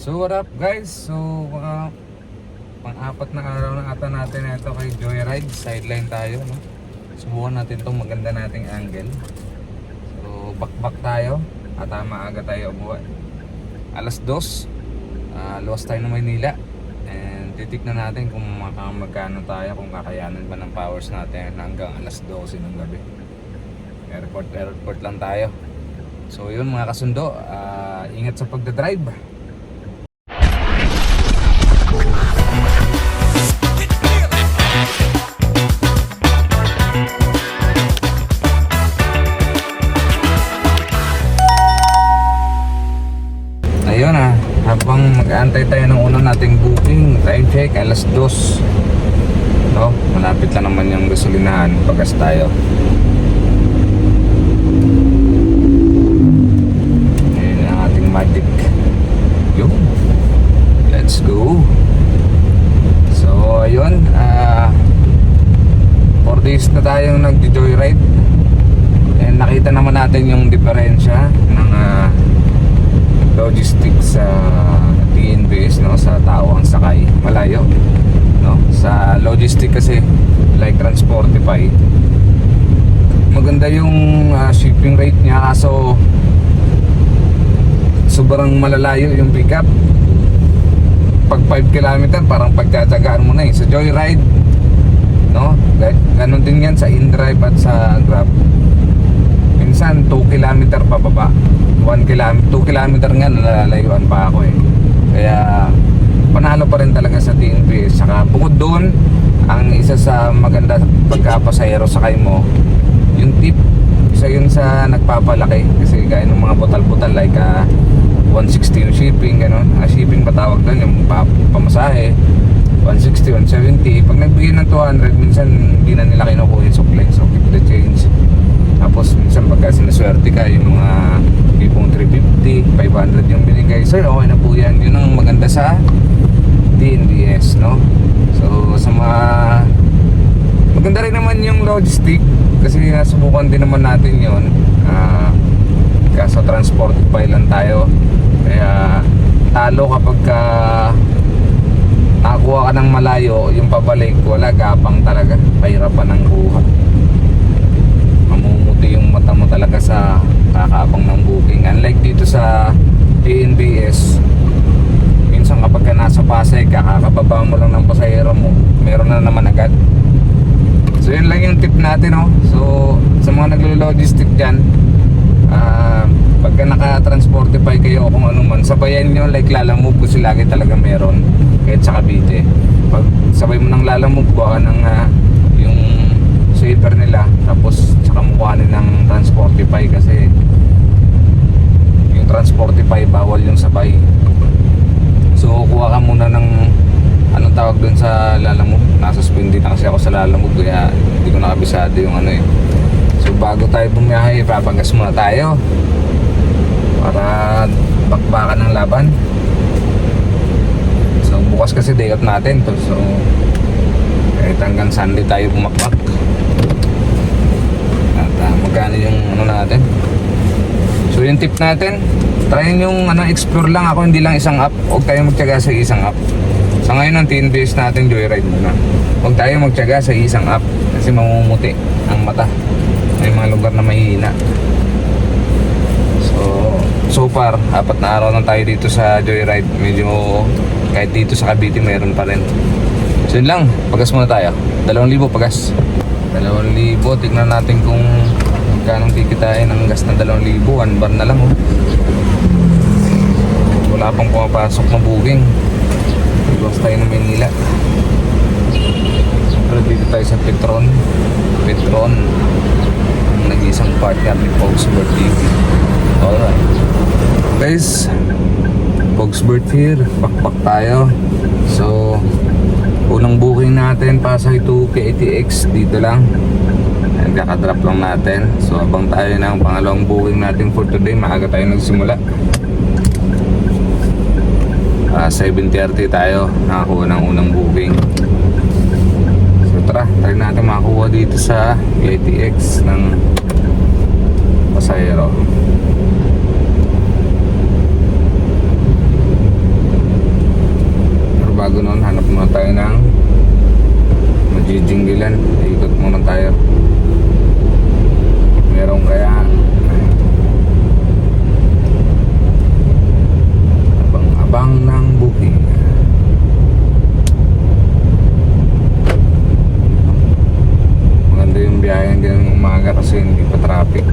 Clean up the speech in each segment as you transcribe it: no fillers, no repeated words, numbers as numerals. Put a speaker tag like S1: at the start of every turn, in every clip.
S1: So what up guys? So mga pang-apat na araw na ata natin ito kay Joyride. Sideline tayo, no? Subukan natin itong maganda nating angle. So bakbak tayo at maaga tayo umuwi. Alas 2, luwas tayo ng Maynila. And titignan natin kung magkano tayo, kung kakayanin ba ng powers natin hanggang alas 12 ng gabi. Airport lang tayo. So yun mga kasundo, ingat sa pagdadrive. Ayun habang mag-aantay tayo ng unang nating booking, time check, alas 2. No, malapit lang naman yung gasolinahan, pagas tayo. Ayun ang ating magic. Yun, let's go. So ayun, 4 days na tayong nag-joyride. And nakita naman natin yung diferensya ng logistics sa TNBS, no, sa tao ang sakay, malayo, no. Sa logistic kasi like Transportify, maganda yung shipping rate niya, kaso sobrang malalayo yung pickup. Pag 5 km parang pagtsatsagaan mo na sa Joyride, no. Ganon din yan sa InDrive at sa Grab. Minsan 2 km pababa, 2 km nga nalalayuan pa ako Kaya panalo pa rin talaga sa TNBS. Saka bukod doon, ang isa sa maganda pagkapasahero sakay mo, yung tip, isa yun sa nagpapalaki. Kasi gaya ng mga butal-butal like 160 yung shipping, ganon. Shipping ba tawag doon, yung pamasahe 160, 170. Pag nagbigay ng 200, minsan hindi na nila kinukuha yung supply, so keep the change. Tapos minsan pagka sinaswerte ka, yung mga tipong 350, 500 yung binigay, sir, okay na po yan. Yun ang maganda sa TNBS, no? So sa mga maganda rin naman yung logistic, kasi nasubukan din naman natin yun. Kaso Transportify lang tayo, kaya talo kapag nakakuha ka ng malayo, yung pabalik wala, gapang talaga, pahirapan ng buhat. Yung mata mo talaga sa kakaabang ng booking. Unlike dito sa TNBS, minsan kapag ka nasa Pasay, kakababa mo lang ng pasahero mo, meron na naman agad. So yun lang yung tip natin, no? So sa mga naglo-logistic dyan, pagka naka-Transportify kayo o kung ano man, sabayan nyo like Lalamove, kasi lagi talaga meron kahit sa Cavite. Pag sabay mo ng Lalamove, kuha ka ng yung saver nila, tapos saka mukhanin ng Transportify, kasi yung Transportify bawal yung sabay. So kuha ka muna ng anong tawag dun sa Lalamove. Nasuspindi na kasi ako sa Lalamove, kaya hindi ko nakabisado yung So bago tayo bumiyahe, papagas muna tayo para bakbakan ng laban. So bukas kasi day off natin to, so kahit hanggang Sunday tayo bumakbak. Magkano yung natin. So yung tip natin, try yung explore lang ako, hindi lang isang app. Huwag tayo magtiyaga sa isang app. Sa ngayon ang TNBS natin, Joyride muna. Huwag tayo magtiyaga sa isang app kasi mamumuti ang mata. May mga lugar na mahihina. So far 4 na araw na tayo dito sa Joyride. Medyo kahit dito sa Cavite mayroon pa rin. So yun lang, pagas muna tayo. 2,000 pagas. 2,000, tignan natin kung magkano kikitain ng gas na 2,000. 1 bar na lang wala pang pumapasok na booking. Iwas tayo ng Maynila. Pero dito tayo sa Petron ang nag-iisang partner ni Foxbird TV. Alright guys, Foxbird here, pakpak tayo. So unang booking natin, Pasay to KTX, dito lang. Kakadrop lang natin. So abang tayo ng pangalawang booking natin for today. Maaga tayo nagsimula, 7:30 tayo nakakuha ng unang booking. So tara, try natin makakuha dito sa KTX ng pasahero. muna tayo ng majijinggilan. Ikot muna tayo. Meron kaya abang-abang ng booking. Maganda yung biyahe hanggang umaga kasi hindi pa traffic.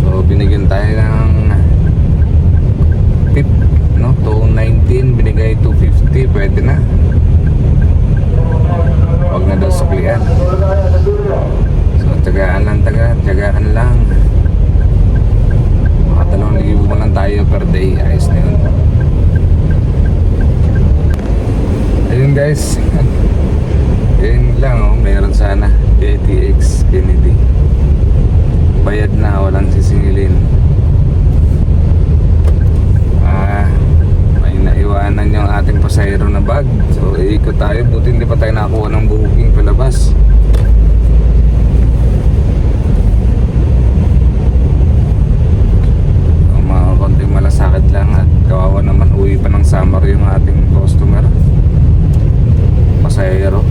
S1: So binigyan tayo ng tip, no? 219, binigay 250, pwede na. Huwag na daw suklian. So tiyagaan lang. Mga 2,000 mo lang tayo per day. Ayos na yun. Ayun guys. Ayun lang, oh. Meron sana KTX Kennedy. Bayad na, walang sisingilin. May naiwanan yung ating pasahero na bag. So iikot tayo, buti hindi pa tayo nakakuha ng booking palabas. Mga konting malasakit lang at kawawa naman, uwi pa ng summer yung ating customer, pasahero.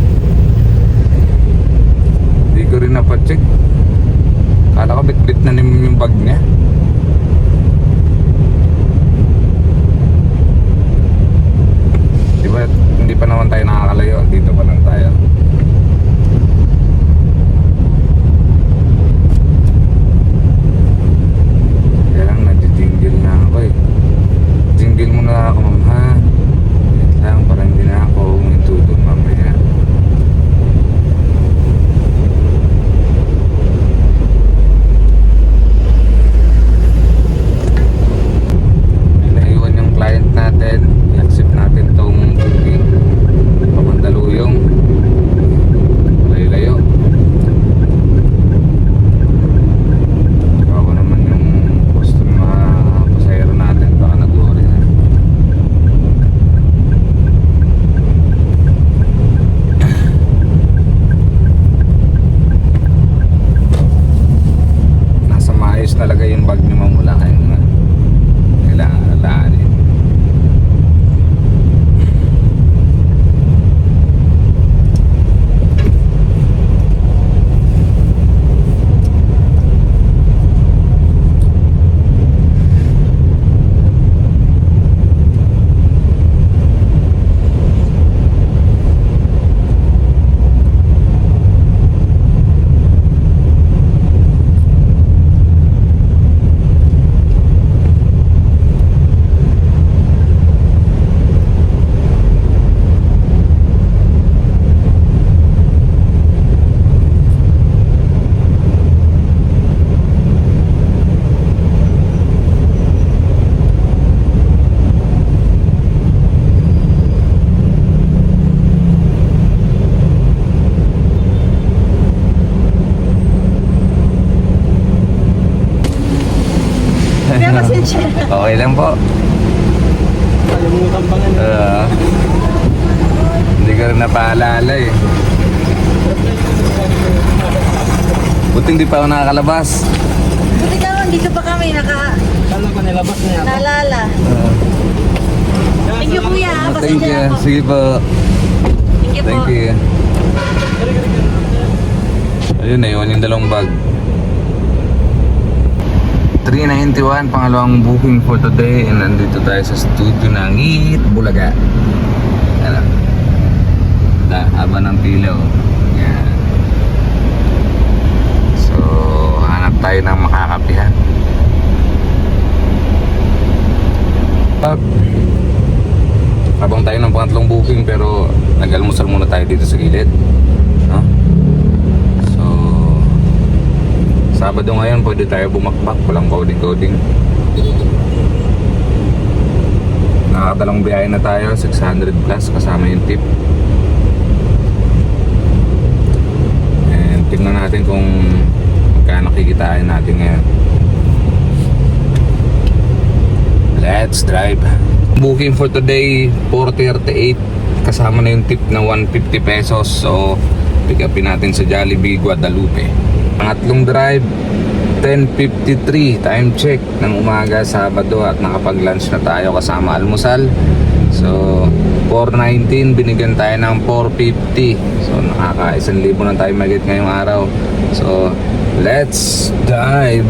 S1: Hindi ko rin napacheck. Kala ko bit-bit na naman yung bag niya. Diba, hindi pa naman tayo nakakalayo. Dito pa lang tayo. Kaya lang, nag-jingle na ako eh. Jingle mo na ako, ma'am, ha? Wait lang, parang hindi na ako itudong mamaya. Naiwan yung client natin. I-accept natin tong booking. Pamandaluyong. Layo-layo. Kawawa naman yung mga pasahero natin. Baka nag-worry na. Nasa maayos talaga yung bag ni Ma'am, wala kayong kailangan alaanin. Okay lang po.
S2: Kalimutan pa nga.
S1: Hindi ko rin napaalala eh. Buti hindi pa ako nakakalabas.
S3: Buti ka man, dito pa kami
S2: Kala ko nilabas na yan.
S3: naalala. Thank you kuya,
S1: Thank
S3: pasensya
S1: you.
S3: na po.
S1: Sige po.
S3: Thank you po.
S1: Thank you. Ayun, naiwan yung dalawang bag. 391, pangalawang booking for today. And nandito tayo sa studio ng Eat Bulaga. Ano? Haba ng pila, oh. Yan. So, hanap tayo ng makakapihan. Habang tayo ng pangatlong booking, pero nag-almusal muna tayo dito sa gilid, no? So Sabado ngayon, pwede tayo bumakbak, walang coding. Nakakadalawang biyahe na tayo, 600 plus kasama yung tip. And tingnan natin kung magkano kikitain natin ngayon. Let's drive. Booking for today, 438. Kasama na yung tip na 150 pesos. So, pick upin natin sa Jollibee, Guadalupe. Pangatlong drive, 10:53 time check ng umaga Sabado at nakapag-lunch na tayo kasama almusal. So 419 binigyan tayo ng 450. So nakaka 1,000 na tayo magit ngayong araw. So let's dive.